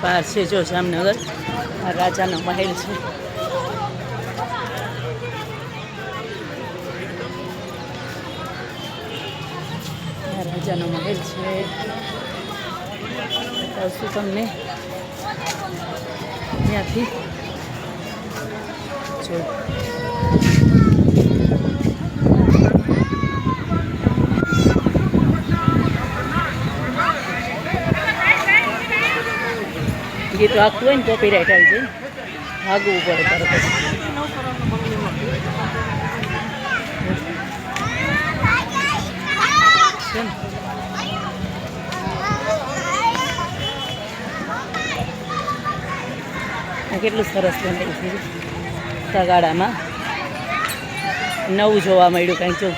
પાર છે જો જામનગર, આ રાજાનો મહેલ છે. આ રાજાનો મહેલ છે. બતાવશું તમને ત્યાંથી જો. ગીત વાગતું હોય ને કોપીરાઇટ આવી જાય, ભાગવું પડે તરત જ. કેટલું સરસ બનાવ્યું છે તગાડામાં. નવું જોવા મળ્યું કંઈક જો.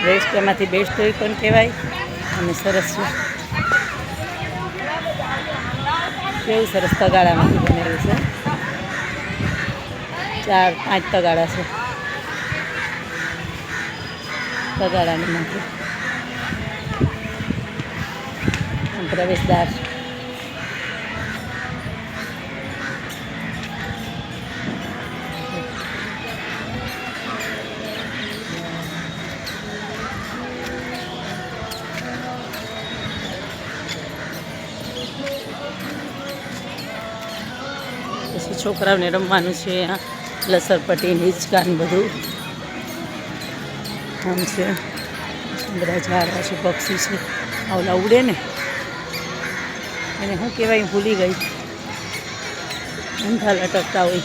બેસ્ટ એમાંથી બેસ્ટ હોય પણ કહેવાય અને સરસ છે. કેવું સરસ તગાડામાંથી બનેલું છે. 4-5 તગાડા છે તગાડાની માંથી. પ્રવેશદ્વાર પછી છોકરાઓને રમવાનું છે. લસરપટ્ટી, હિંચકા બધું આમ છે. બધા ઝાડવા છે, પક્ષી છે. આવલા ઉડે ને એને શું કહેવાય, ભૂલી ગઈ. ઊંધા લટકતા હોય.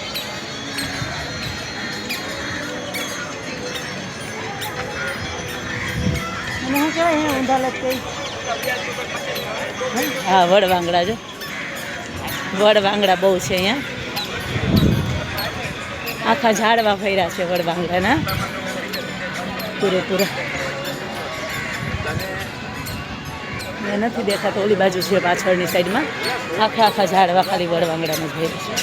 એને શું કહેવાય, ઊંધા લટકાય. હા, વડવાંગડા જો. વડવાંગડા બહુ છે અહીંયા. આખા ઝાડવા ફર્યા છે વડવાંગડાના પૂરેપૂરા. નથી દેખાતો, ઓલી બાજુ છે પાછળની સાઈડમાં. આખા ઝાડવા ખાલી વડવાંગડામાં જ ફર્યા છે.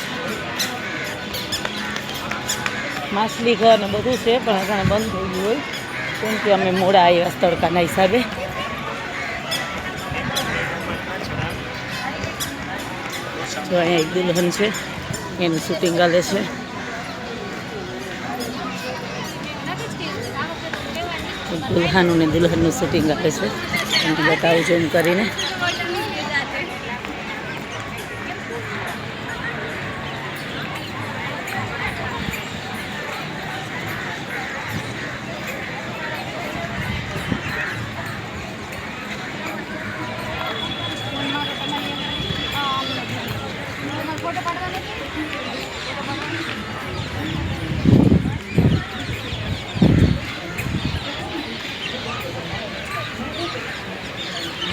માછલી ઘર ને બધું છે પણ ઘણા બંધ થઈ ગયું હોય કેમ કે અમે મોડા આવ્યા તડકાના હિસાબે. તો અહીંયા એક દુલ્હન છે, એનું શૂટિંગ ચાલે છે. દુલ્હાનું ને દુલ્હનનું શૂટિંગ ચાલે છે. એને બતાવું ઝૂમ કરીને.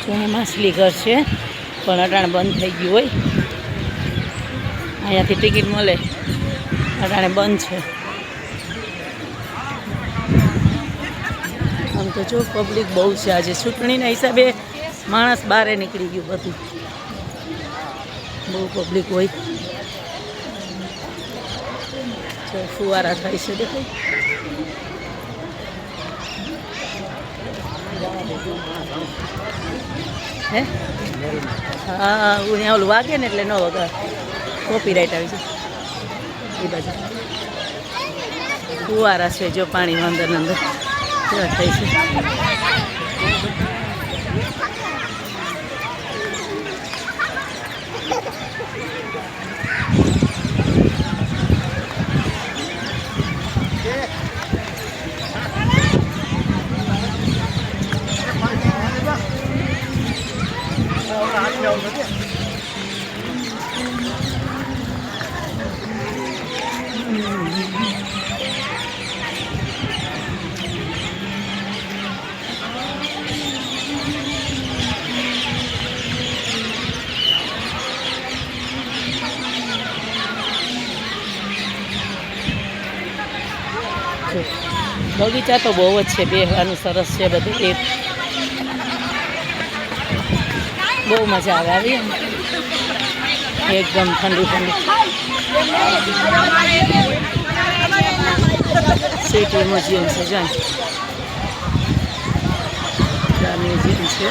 અહીંયા માછલી ઘર છે પણ અટાણે બંધ થઈ ગયું હોય. અહીંયાથી ટિકિટ મળે, અટાણે બંધ છે. આમ તો જો પબ્લિક બહુ છે આજે. ચૂંટણીના હિસાબે માણસ બહાર નીકળી ગયું બધું. બહુ પબ્લિક હોય. ફુવારા થાય છે દેખાય. હે હા, અહીંયા ઓલું વાગે ને એટલે ન વગર કોપીરાઇટ આવી છે. એ બાજુ ફુવારા છે જો, પાણી અંદર અંદર કેવા થાય છે. બગીચા તો બહુ જ છે, બેહવાનું સરસ છે બધું. એક બહુ મજા આવે. આવી એકદમ ઠંડી ઠંડી. સિટી મ્યુઝિયમ છે જો. બધા મ્યુઝિયમ છે.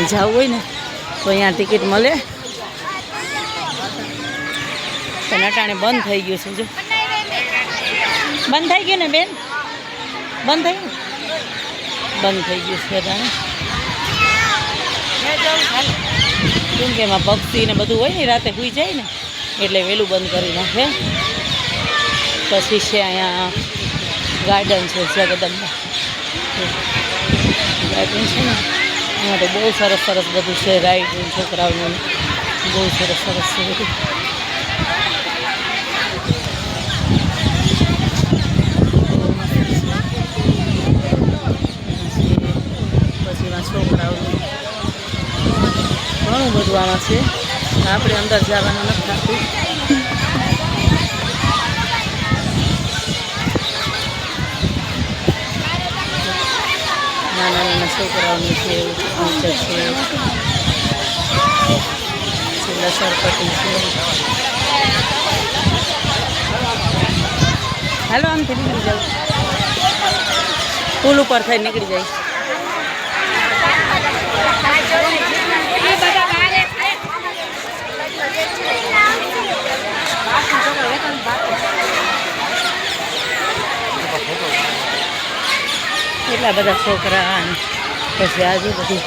જવું હોય ને તો અહીંયા ટિકિટ મળે. પણ અટાણે બંધ થઈ ગયું છે. જો બંધ થઈ ગયું ને બેન, બંધ થઈ ગયું, બંધ થઈ ગયું છે અટાણે. કેમ કે એમાં પક્ષી ને બધું હોય ને રાતે સુઈ જાય ને એટલે વહેલું બંધ કરી નાખે. પછી છે અહીંયા ગાર્ડન છે જગદંબા ગાર્ડન છે ને એમાં તો બહુ સરસ સરસ બધું છે. રાઈડ છોકરાઓનું બહુ સરસ સરસ છે બધું. પછી એમાં છોકરાઓનું ઘણું બધું આમાં છે. આપણે અંદર જવાનું નથી થતું. નાના નાના છોકરાઓનું છે, ઊંચર છે, લસરપટ્ટી છે. હાલો આમથી નીકળી જાવ, પુલ ઉપર થઈને નીકળી જાય. એટલા બધા છોકરા પછી આજુ બધી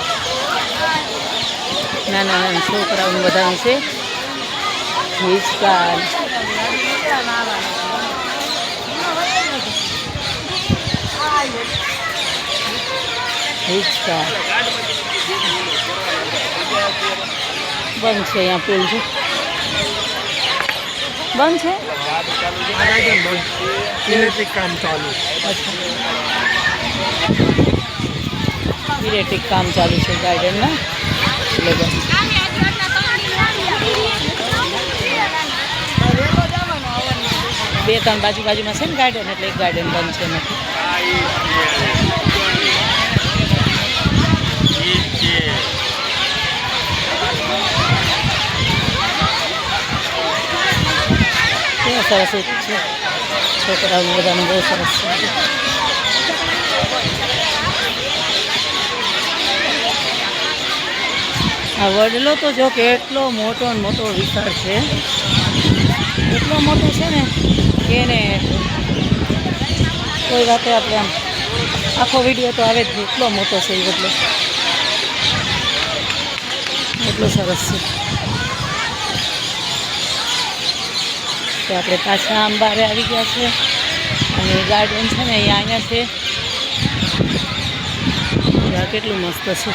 નાના નાના છોકરાઓનું બધાનું છે. હિંચકા હિંચકા બંધ છે. અહીંયા પુલ છે, બંધ છે. ઇલેક્ટ્રિક કામ ચાલુ. ઇલેક્ટ્રિક કામ ચાલુ છે ગાર્ડનમાં એટલે બંધ. બે ત્રણ બાજુમાં છે ને ગાર્ડન એટલે એક ગાર્ડન બંધ છે નથી. કેવા સરસ છે છોકરાઓનું બધાનું બહુ સરસ છે. આ વડલો તો જો કે એટલો મોટો ને મોટો વિસ્તાર છે, એટલો મોટો છે ને કે એને કોઈ વાતે આપણે આમ આખો વિડીયો તો આવે જ નહીં, એટલો મોટો છે એ વડલો, એટલો સરસ છે. તો આપણે પાછા અંબારે આવી ગયા છે અને ગાર્ડન છે ને અહીંયા છે. આ કેટલું મસ્ત છે.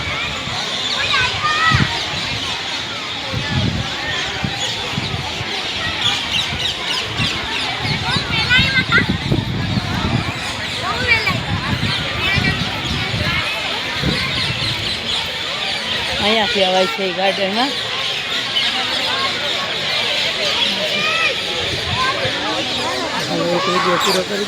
અહીંયાથી અવાય છે એ ગાર્ડનમાં. હવે એક વિડીયો પૂરો કરી